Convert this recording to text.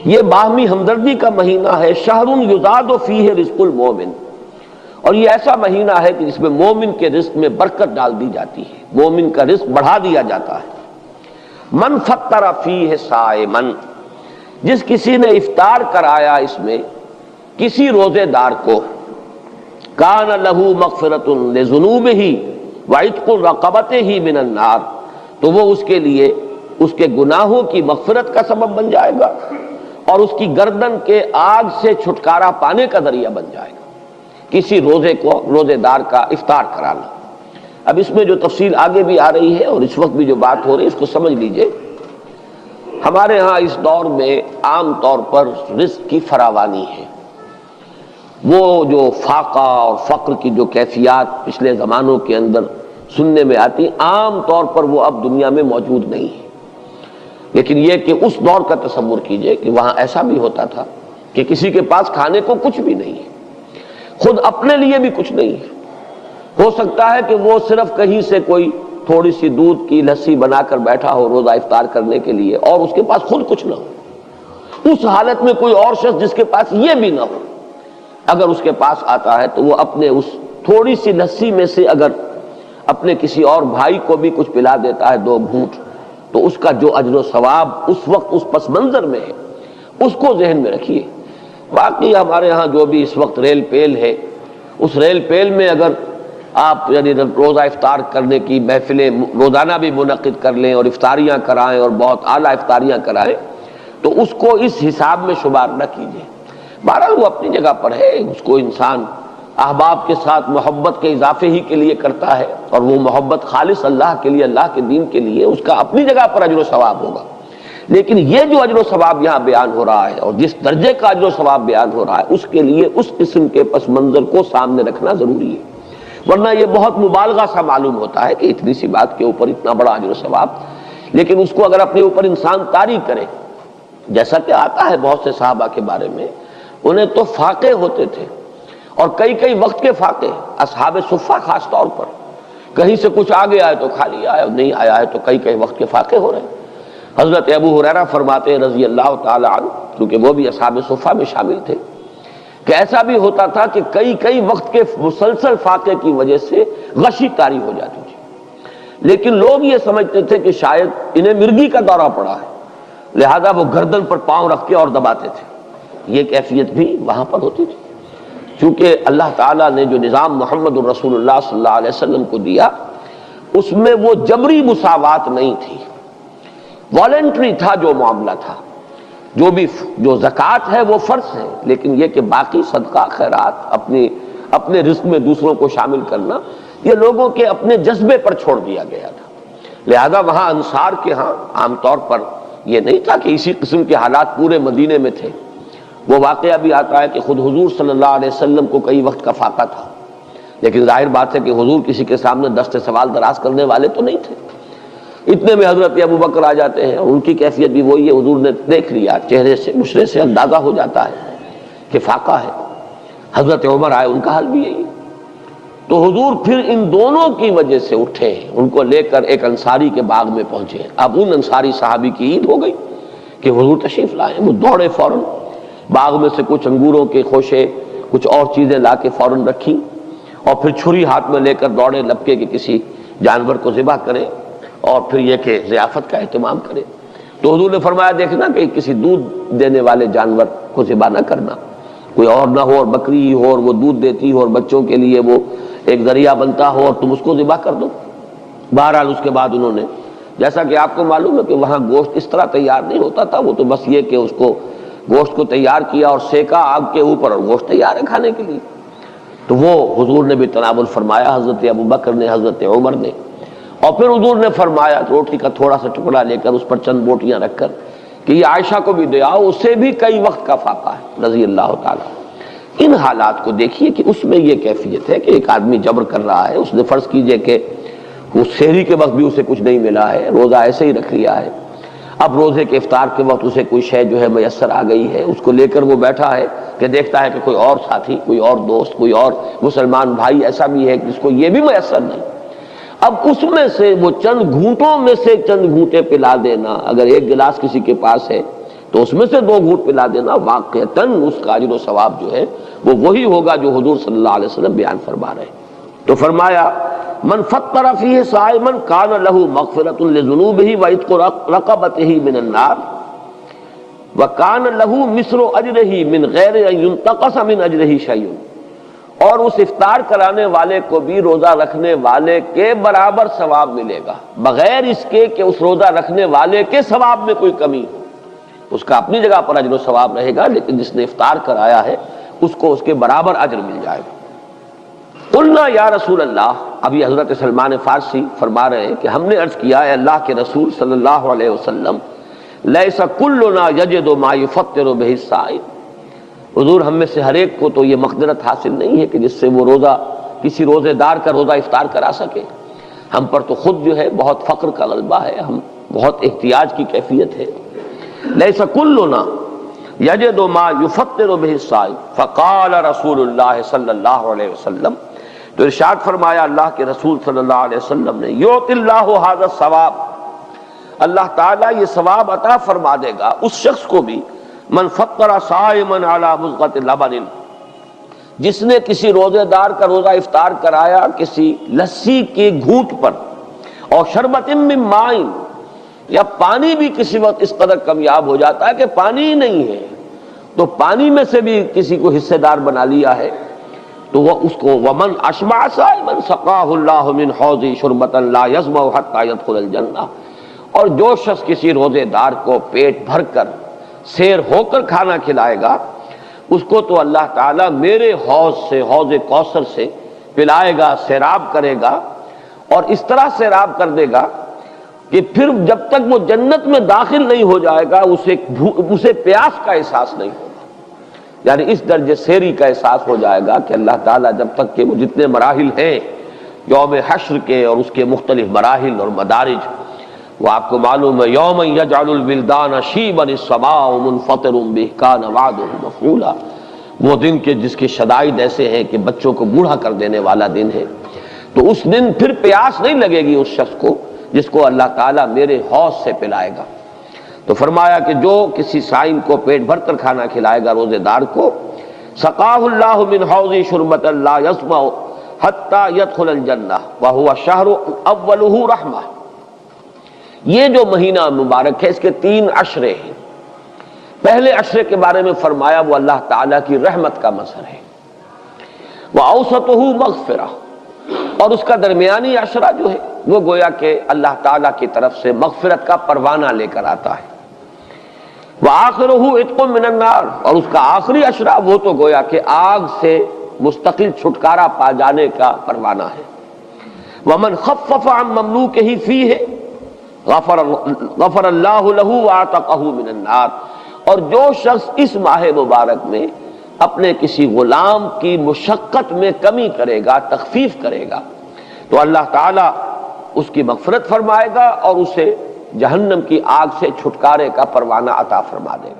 یہ باہمی ہمدردی کا مہینہ ہے، شہر یزاد فیہ رزق المومن، اور یہ ایسا مہینہ ہے کہ جس میں مومن کے رزق میں برکت ڈال دی جاتی ہے، مومن کا رزق بڑھا دیا جاتا ہے۔ من فطر فیہ صائما، جس کسی نے افطار کرایا اس میں کسی روزے دار کو، کان لہ مغفرۃ لذنوبہ وعتق رقبتہ من النار، تو وہ اس کے لیے اس کے گناہوں کی مغفرت کا سبب بن جائے گا اور اس کی گردن کے آگ سے چھٹکارا پانے کا ذریعہ بن جائے گا، کسی روزے دار کا افطار کرانا۔ اب اس میں جو تفصیل آگے بھی آ رہی ہے اور اس وقت بھی جو بات ہو رہی ہے اس کو سمجھ لیجئے۔ ہمارے ہاں اس دور میں عام طور پر رزق کی فراوانی ہے، وہ جو فاقہ اور فقر کی جو کیفیات پچھلے زمانوں کے اندر سننے میں آتی، عام طور پر وہ اب دنیا میں موجود نہیں ہے، لیکن یہ کہ اس دور کا تصور کیجئے کہ وہاں ایسا بھی ہوتا تھا کہ کسی کے پاس کھانے کو کچھ بھی نہیں ہے، خود اپنے لیے بھی کچھ نہیں ہے، ہو سکتا ہے کہ وہ صرف کہیں سے کوئی تھوڑی سی دودھ کی لسی بنا کر بیٹھا ہو روزہ افطار کرنے کے لیے اور اس کے پاس خود کچھ نہ ہو۔ اس حالت میں کوئی اور شخص جس کے پاس یہ بھی نہ ہو، اگر اس کے پاس آتا ہے تو وہ اپنے اس تھوڑی سی لسی میں سے اگر اپنے کسی اور بھائی کو بھی کچھ پلا دیتا ہے 2 گھونٹ، تو اس کا جو اجر و ثواب اس وقت اس پس منظر میں ہے اس کو ذہن میں رکھیے۔ باقی ہمارے ہاں جو بھی اس وقت ریل پیل ہے، اس ریل پیل میں اگر آپ یعنی روزہ افطار کرنے کی محفلیں روزانہ بھی منعقد کر لیں اور افطاریاں کرائیں اور بہت اعلیٰ افطاریاں کرائیں تو اس کو اس حساب میں شمار نہ کیجیے۔ بہرحال وہ اپنی جگہ پر ہے، اس کو انسان احباب کے ساتھ محبت کے اضافے ہی کے لیے کرتا ہے، اور وہ محبت خالص اللہ کے لیے، اللہ کے دین کے لیے، اس کا اپنی جگہ پر اجر و ثواب ہوگا۔ لیکن یہ جو اجر و ثواب یہاں بیان ہو رہا ہے اور جس درجے کا اجر و ثواب بیان ہو رہا ہے اس کے لیے اس قسم کے پس منظر کو سامنے رکھنا ضروری ہے، ورنہ یہ بہت مبالغہ سا معلوم ہوتا ہے کہ اتنی سی بات کے اوپر اتنا بڑا اجر و ثواب، لیکن اس کو اگر اپنے اوپر انسان طاری کرے، جیسا کہ آتا ہے بہت سے صحابہ کے بارے میں، انہیں تو فاقے ہوتے تھے اور کئی کئی وقت کے فاقے، اصحاب صفہ خاص طور پر، کہیں سے کچھ آگے آئے تو کھا لیا ہے، نہیں آیا ہے تو کئی کئی وقت کے فاقے ہو رہے ہیں۔ حضرت ابو ہریرہ فرماتے ہیں رضی اللہ تعالی عنہ، کیونکہ وہ بھی اصحاب صفہ میں شامل تھے، کہ ایسا بھی ہوتا تھا کہ کئی کئی وقت کے مسلسل فاقے کی وجہ سے غشی طاری ہو جاتی تھی، لیکن لوگ یہ سمجھتے تھے کہ شاید انہیں مرگی کا دورہ پڑا ہے، لہذا وہ گردن پر پاؤں رکھ کے اور دباتے تھے۔ یہ کیفیت بھی وہاں پر ہوتی تھی، چونکہ اللہ تعالیٰ نے جو نظام محمد الرسول اللہ صلی اللہ علیہ وسلم کو دیا اس میں وہ جبری مساوات نہیں تھی، والنٹری تھا جو معاملہ تھا، جو زکوٰۃ ہے وہ فرض ہے، لیکن یہ کہ باقی صدقہ خیرات اپنے رزق میں دوسروں کو شامل کرنا یہ لوگوں کے اپنے جذبے پر چھوڑ دیا گیا تھا۔ لہذا وہاں انصار کے ہاں عام طور پر یہ نہیں تھا کہ اسی قسم کے حالات پورے مدینے میں تھے۔ وہ واقعہ بھی آتا ہے کہ خود حضور صلی اللہ علیہ وسلم کو کئی وقت کا فاقہ تھا، لیکن ظاہر بات ہے کہ حضور کسی کے سامنے دست سوال دراز کرنے والے تو نہیں تھے۔ اتنے میں حضرت ابو بکر آ جاتے ہیں، ان کی کیفیت بھی وہی ہے، حضور نے دیکھ لیا، چہرے سے مشرے سے اندازہ ہو جاتا ہے کہ فاقہ ہے۔ حضرت عمر آئے، ان کا حال بھی یہی۔ تو حضور پھر ان دونوں کی وجہ سے اٹھے، ان کو لے کر ایک انصاری کے باغ میں پہنچے۔ اب ان انصاری صحابی کی عید ہو گئی کہ حضور تشریف لائے، وہ دوڑے فوراً باغ میں سے کچھ انگوروں کے خوشے کچھ اور چیزیں لا کے فوراً رکھی، اور پھر چھری ہاتھ میں لے کر دوڑے لپکے کہ کسی جانور کو ذبح کرے اور پھر یہ کہ ضیافت کا اہتمام کرے۔ تو حضور نے فرمایا دیکھنا کہ کسی دودھ دینے والے جانور کو ذبح نہ کرنا، کوئی اور نہ ہو اور بکری ہی ہو اور وہ دودھ دیتی ہو اور بچوں کے لیے وہ ایک ذریعہ بنتا ہو اور تم اس کو ذبح کر دو۔ بہرحال اس کے بعد انہوں نے، جیسا کہ آپ کو معلوم ہے کہ وہاں گوشت اس طرح تیار نہیں ہوتا تھا، وہ تو بس یہ کہ اس کو گوشت کو تیار کیا اور سیکا آگ کے اوپر اور گوشت تیار ہے کھانے کے لیے، تو وہ حضور نے بھی تناول فرمایا، حضرت ابو بکر نے، حضرت عمر نے، اور پھر حضور نے فرمایا روٹی کا تھوڑا سا ٹکڑا لے کر اس پر چند بوٹیاں رکھ کر کہ یہ عائشہ کو بھی دے آؤ، اسے بھی کئی وقت کا فاقہ ہے رضی اللہ تعالیٰ۔ ان حالات کو دیکھیے کہ اس میں یہ کیفیت ہے کہ ایک آدمی جبر کر رہا ہے، اس نے فرض کیجئے کہ اس سحری کے وقت بھی اسے کچھ نہیں ملا ہے، روزہ ایسے ہی رکھ لیا ہے، اب روزے کے افطار کے وقت اسے کوئی شے جو ہے میسر آ گئی ہے، اس کو لے کر وہ بیٹھا ہے کہ دیکھتا ہے کہ کوئی اور ساتھی، کوئی اور دوست، کوئی اور مسلمان بھائی ایسا بھی ہے جس کو یہ بھی میسر نہیں۔ اب اس میں سے وہ چند گھونٹوں میں سے چند گھونٹے پلا دینا، اگر ایک گلاس کسی کے پاس ہے تو اس میں سے 2 گھونٹ پلا دینا واقعتاً اس کا اجر و ثواب جو ہے وہ وہی ہوگا جو حضور صلی اللہ علیہ وسلم بیان فرما رہے ہیں۔ تو فرمایا من فطر فیہ صائما کان لہ مغفرۃ لذنوبہ وعتق رقبتہ من النار وکان لہ مثل اجرہ من غیر ان ينتقص من اجرہ شیء، اور اس افطار کرانے والے کو بھی روزہ رکھنے والے کے برابر ثواب ملے گا، بغیر اس کے کہ اس روزہ رکھنے والے کے ثواب میں کوئی کمی ہو۔ اس کا اپنی جگہ پر اجر و ثواب رہے گا، لیکن جس نے افطار کرایا ہے اس کو اس کے برابر اجر مل جائے گا۔ قلنا یا رسول اللہ، ابھی حضرت سلمان فارسی فرما رہے ہیں کہ ہم نے عرض کیا ہے اللہ کے رسول صلی اللہ علیہ وسلم، لیس کلنا یجد ما یفطر بہ الصائم، حضور ہم میں سے ہر ایک کو تو یہ مقدرت حاصل نہیں ہے کہ جس سے وہ روزہ کسی روزے دار کا روزہ افطار کرا سکے۔ ہم پر تو خود جو ہے بہت فقر کا غلبہ ہے، ہم بہت احتیاج کی کیفیت ہے۔ لیس کلنا یجد ما یفطر بہ الصائم فقال رسول اللہ صلی اللہ علیہ وسلم، تو ارشاد فرمایا اللہ کے رسول صلی اللہ علیہ وسلم نے، یؤتی اللہ ھذا الثواب، اللہ تعالیٰ یہ ثواب عطا فرما دے گا اس شخص کو بھی، من فطر صائما علی مضغۃ لبن، جس نے کسی روزے دار کا روزہ افطار کرایا کسی لسی کے گھونٹ پر، اور شربت من ماء، یا پانی بھی کسی وقت اس قدر کمیاب ہو جاتا ہے کہ پانی ہی نہیں ہے تو پانی میں سے بھی کسی کو حصے دار بنا لیا ہے، تو وہ اس کو ومن اشبع صائما سقاہ اللہ من حوض شربۃ لا یظمأ حتی یدخل الجنہ، اور جو شخص کسی روزے دار کو پیٹ بھر کر سیر ہو کر کھانا کھلائے گا اس کو تو اللہ تعالیٰ میرے حوض سے، حوض کوثر سے پلائے گا، سیراب کرے گا، اور اس طرح سیراب کر دے گا کہ پھر جب تک وہ جنت میں داخل نہیں ہو جائے گا اسے پیاس کا احساس نہیں ہوگا، یعنی اس درجے سیری کا احساس ہو جائے گا کہ اللہ تعالیٰ جب تک کہ وہ جتنے مراحل ہیں یوم حشر کے اور اس کے مختلف مراحل اور مدارج، وہ آپ کو معلوم ہے یوم یجعل الولدان شیبا السماء منفطر به کان وعده مفعولا، وہ دن کے جس کے شدائد ایسے ہیں کہ بچوں کو بوڑھا کر دینے والا دن ہے، تو اس دن پھر پیاس نہیں لگے گی اس شخص کو جس کو اللہ تعالیٰ میرے حوض سے پلائے گا۔ تو فرمایا کہ جو کسی صائم کو پیٹ بھر کر کھانا کھلائے گا روزے دار کو، سقاہ اللہ من حوض شربۃ لا یظمأ حتی یدخل الجنہ وہو شہر اولہ رحمہ، یہ جو مہینہ مبارک ہے اس کے 3 عشرے ہیں۔ پہلے عشرے کے بارے میں فرمایا وہ اللہ تعالیٰ کی رحمت کا مظہر ہے، وَأَوْسَطُهُ مَغْفِرَةٌ، اور اس کا درمیانی عشرہ جو ہے وہ گویا کہ اللہ تعالیٰ کی طرف سے مغفرت کا پروانہ لے کر آتا ہے، وَآخِرُهُ عِتْقٌ مِّنَ النَّارِ، اور اس کا آخری عشرہ وہ تو گویا کہ آگ سے مستقل چھٹکارا پا جانے کا پروانہ ہے۔ وَمَنْ خَفَّفَ عَن مَمْلُوكِهِ فِيهِ غفر اللہ لہ وَاعْتَقَہُ مِنَ النَّارِ، اور جو شخص اس ماہ مبارک میں اپنے کسی غلام کی مشقت میں کمی کرے گا، تخفیف کرے گا، تو اللہ تعالیٰ اس کی مغفرت فرمائے گا اور اسے جہنم کی آگ سے چھٹکارے کا پروانہ عطا فرما دے گا۔